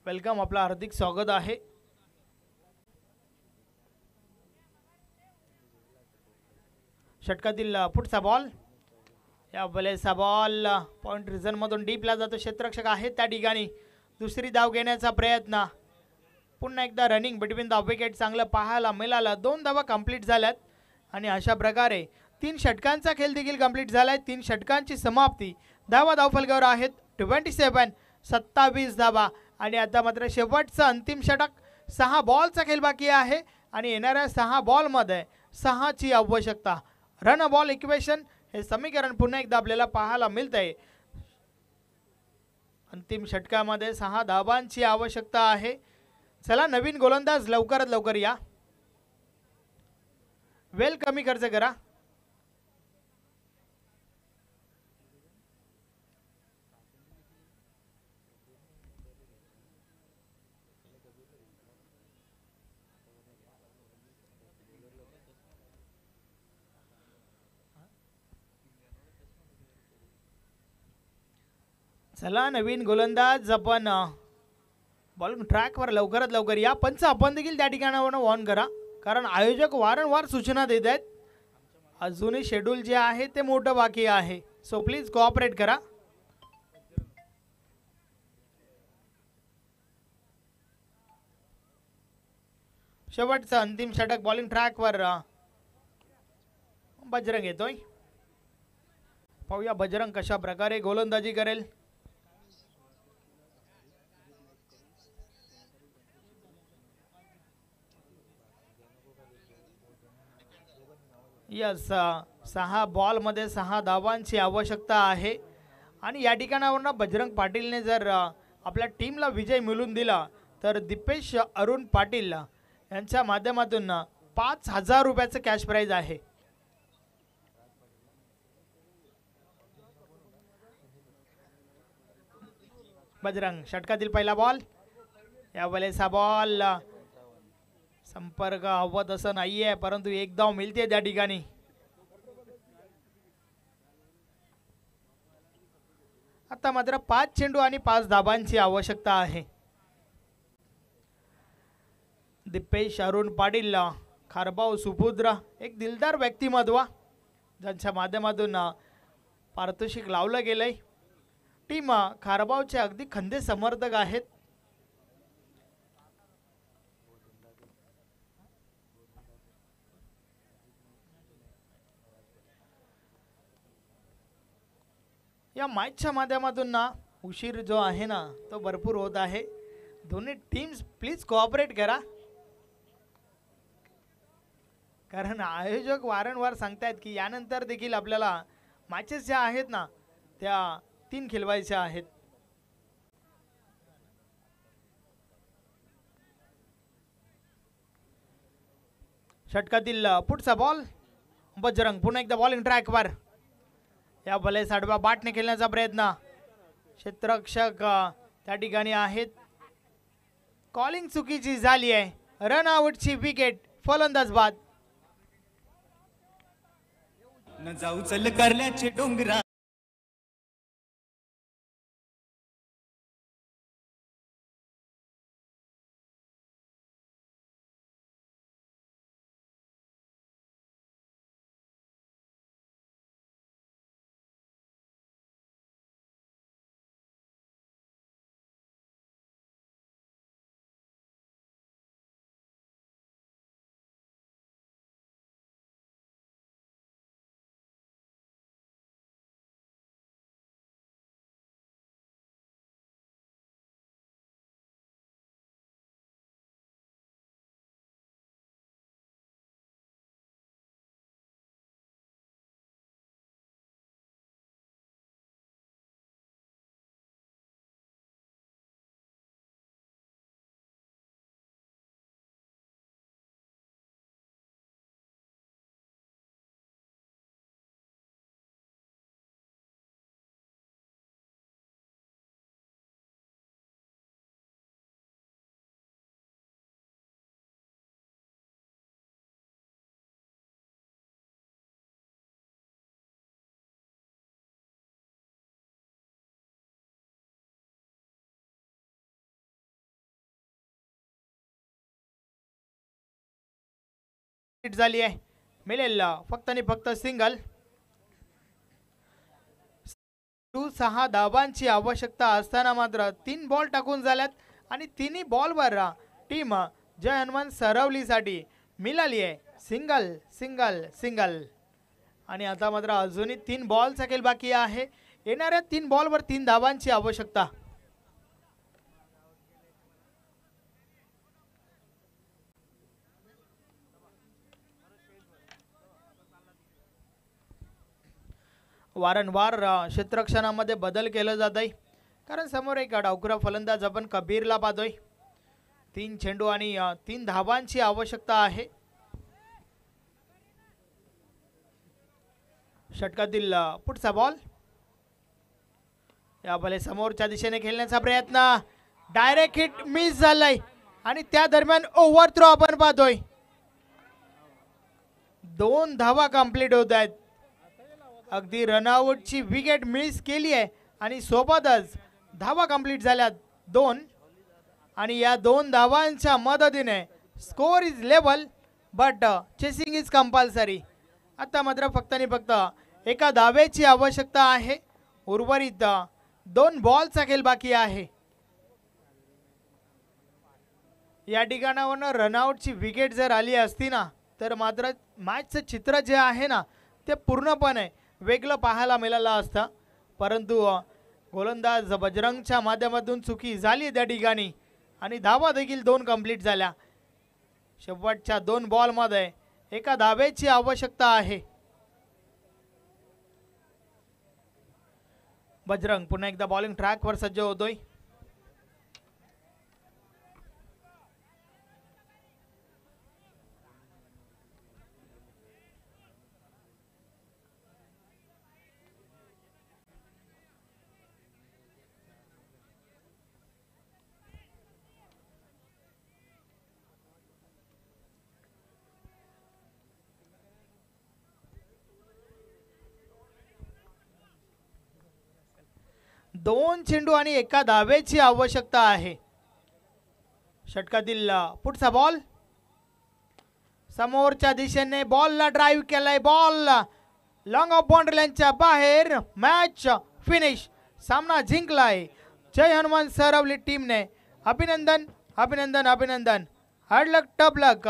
[SPEAKER 1] वेलकम, आपलं हार्दिक स्वागत आहे. षटकातील पुढचा बॉल, या बॉलेचा बॉल पॉइंट रिझन मधून डीपला जातो. क्षेत्ररक्षक आहे त्या ठिकाणी. दुसरी धाव घेण्याचा प्रयत्न, पुन्हा एकदा रनिंग बिटवीन द विकेट चांगलं पाहायला मिळालं. 2 धावा कंप्लीट झाल्यात आणि अशा प्रकारे 3 षटकांचा खेळ देखील कंप्लीट झालाय. 3 षटकांची समाप्ती. धावा धावफलकावर आहेत 27, 27 धावा. आणि आता मात्र शेवटचं अंतिम षटक. 6 बॉलचा खेळ बाकी आहे आणि येणाऱ्या 6 बॉलमध्ये 6ची आवश्यकता. रन बॉल इक्वेशन हे समीकरण पुन्हा एकदा आपल्याला पाहायला मिळतंय. अंतिम षटकामध्ये 6 धावांची आवश्यकता आहे. चला नवीन गोलंदाज लवकरात लवकर या. वेल कमी खर्च करा. चला नवीन गोलंदाज आपण बॉल ट्रॅकवर लवकरात लवकर या. पंच आपण देखील त्या ठिकाणावर ऑन करा, कारण आयोजक वारंवार सूचना देत आहेत. अजूनही शेड्यूल जे आहे ते मोठं बाकी आहे, सो प्लीज कोऑपरेट करा. शेवटचं अंतिम षटक बॉलिंग ट्रॅकवर बजरंग येतोय. पाहूया बजरंग कशा प्रकारे गोलंदाजी करेल. यस, 6 बॉलमध्ये 6 धावांची आवश्यकता आहे. आणि या ठिकाणावरून बजरंग पाटीलने जर आपल्या टीमला विजय मिळवून दिला तर दीपेश अरुण पाटील यांच्या माध्यमातून 5,000 रुपयाचं कॅश प्राइज आहे. बजरंग षटकातील पहिला बॉल, या वेळेचा बॉल संपर्क हवत असं नाहीये, परंतु एक धाव मिळते त्या ठिकाणी. आता मात्र 5 चेंडू आणि 5 धाबांची आवश्यकता आहे. दीपेश अरुण पाटील, खारबाव सुपुत्र, एक दिलदार व्यक्तिमत्व ज्यांच्या माध्यमातून पारितोषिक लावलं गेलंय. टीम खारबावचे अगदी खंदे समर्थक आहेत. या मॅचच्या माध्यमातून उशीर जो आहे ना तो भरपूर होत आहे. दोन्ही टीम्स प्लीज कोऑपरेट करा, कारण आयोजक वारंवार सांगतायत की यानंतर देखील आपल्याला मॅचेस ज्या आहेत ना त्या 3 खेळवायच्या आहेत. षटकातील पुढचा बॉल, बजरंग पुन्हा एकदा बॉलिंग ट्रॅकवर. या बॉले साडवा बाटने खेळण्याचा प्रयत्न. क्षेत्ररक्षक त्या ठिकाणी आहेत. कॉलिंग चुकीची झाली आहे. रन आउटची विकेट, फलंदाज बाद.
[SPEAKER 3] न जाऊ चल करल्याचे डोंगरा.
[SPEAKER 1] झाली आहे, मिळेल फक्त आणि फक्त सिंगल. 6 धावांची आवश्यकता असताना मात्र 3 बॉल टाकून झाल्यात आणि तिन्ही बॉलवर टीम जय हनुमान सरवलीसाठी मिळाली आहे सिंगल सिंगल सिंगल. आणि आता मात्र अजूनही 3 बॉलचा खेळ बाकी आहे. येणाऱ्या 3 बॉलवर 3 धावांची आवश्यकता. वारंवार क्षेत्ररक्षणामध्ये बदल केला जात आहे, कारण समोर एक डावखुरा फलंदाज आपण कबीरला पाहतोय. 3 चेंडू आणि 3 धावांची आवश्यकता आहे. षटकातील पुढचा बॉल, या बॉल समोरच्या दिशेने खेळण्याचा प्रयत्न, डायरेक्ट हिट मिस झालाय आणि त्या दरम्यान ओव्हर थ्रो आपण पाहतोय. 2 धावा कंप्लीट होत आहेत. अगदी रनआउटची विकेट मिस केली आहे आणि सोबतच धावा कंप्लीट झाल्यात 2. आणि या 2 धावांच्या मदतीने score is level but chasing is compulsory. आता मात्र फक्त आणि फक्त एका धावेची आवश्यकता आहे. उर्वरित 2 बॉलचा खेळ बाकी आहे. या ठिकाणावरनं रनआउटची विकेट जर आली असती ना, तर मात्र मॅचचं चित्र जे आहे ना ते पूर्णपणे वेगळं पाहायला मिळालं असतं. परंतु गोलंदाज बजरंगच्या माध्यमातून चुकी झाली त्या ठिकाणी आणि धावा देखील 2 कंप्लीट झाल्या. शेवटच्या 2 बॉलमध्ये एका धावेची आवश्यकता आहे. बजरंग पुन्हा एकदा बॉलिंग ट्रॅकवर सज्ज होतोय. दोन चेंडू आणि एका धावेची आवश्यकता आहे. षटकातील पुढचा बॉल, समोरच्या दिशेने बॉलला ड्राईव्ह केलाय. बॉल लॉंग ऑफ बाउंड्री लाईनच्या बाहेर. Match finish. सामना जिंकलाय जय हनुमान सरवली टीमने. अभिनंदन अभिनंदन अभिनंदन. हार्ड लक टफ लक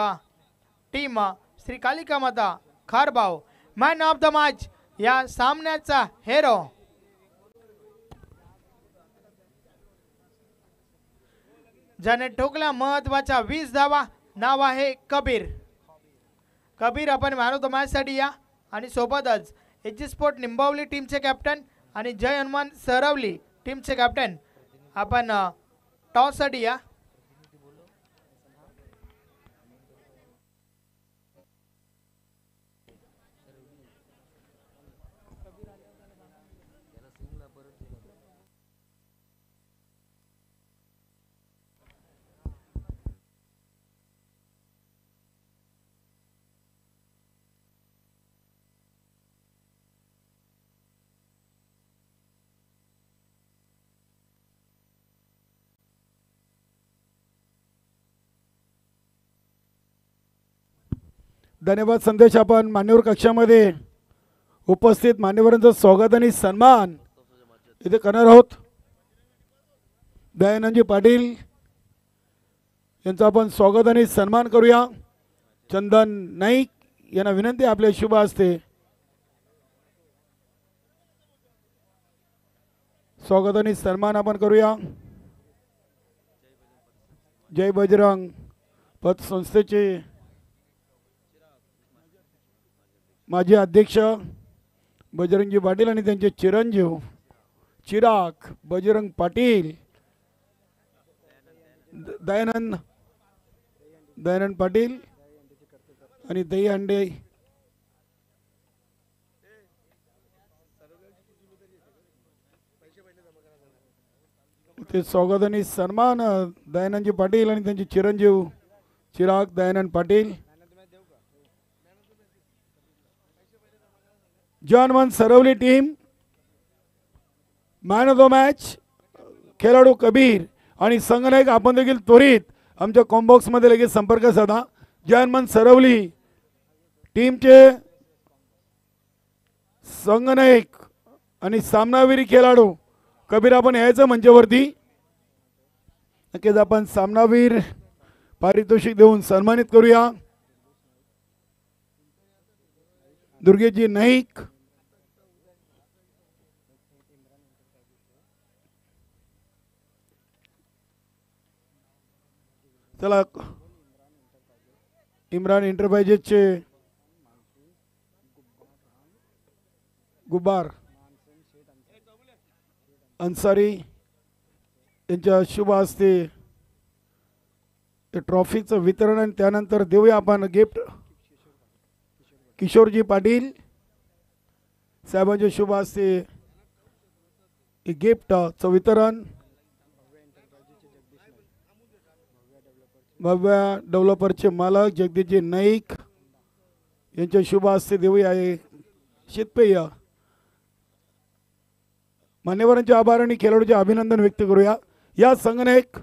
[SPEAKER 1] टीम श्री कालिका माता खारबाव. मॅन ऑफ द मॅच या सामन्याचा हेरो. ज्याने ठोकला महत्वाच्या 20 धावा. नाव आहे कबीर. कबीर आपण मॅन ऑफ द मॅच साठी या. आणि सोबतच एच स्पोर्ट निंबावली टीमचे कॅप्टन आणि जय हनुमान सरवली टीमचे कॅप्टन आपण टॉस साठी या.
[SPEAKER 2] धन्यवाद. संदेश आपण मान्यवर कक्षामध्ये उपस्थित मान्यवरांचं स्वागत आणि सन्मान इथे करणार आहोत. दयानंदजी पाटील यांचं आपण स्वागत आणि सन्मान करूया. चंदन नाईक यांना विनंती आपल्या शुभ हस्ते स्वागत आणि सन्मान आपण करूया. जय बजरंग पतसंस्थेचे माजी अध्यक्ष बजरंगजी पाटील आणि त्यांचे चिरंजीव चिराग बजरंग पाटील, दयानंद पाटील आणि दही अंडे ते स्वागत आणि सन्मान दयानंदजी पाटील आणि त्यांचे चिरंजीव Chirag Dayanand Patil. Jai Hanuman Saravali team man of the match खेळाडू कबीर आणि संघनायक आपण देखील त्वरित आमच्या कॉम्बॉक्समध्ये लगेच संपर्क साधा. जय हनुमान सरवली टीमचे संगनायक आणि सामनावीर खेळाडू कबीर आपण यायचं मंचावरती. नक्कीच आपण सामनावीर पारितोषिक देऊन सन्मानित करूया. दुर्गेशजी नाईक, चला इम्रान एंटरप्राइजेसचे गुब्बार अन्सारी यांच्या शुभ हस्ते ट्रॉफीचं वितरण आणि त्यानंतर देऊया आपण गिफ्ट. किशोरजी पाटील साहेबांच्या शुभ हस्ते गिफ्टचं वितरण. भव्य डेव्हलपरचे मालक जगदीशजी नाईक यांच्या शुभ हस्ते देऊया हे शीतपेय. मान्यवरांचे आभार आणि खेळाडूचे अभिनंदन व्यक्त करूया. या संघनायक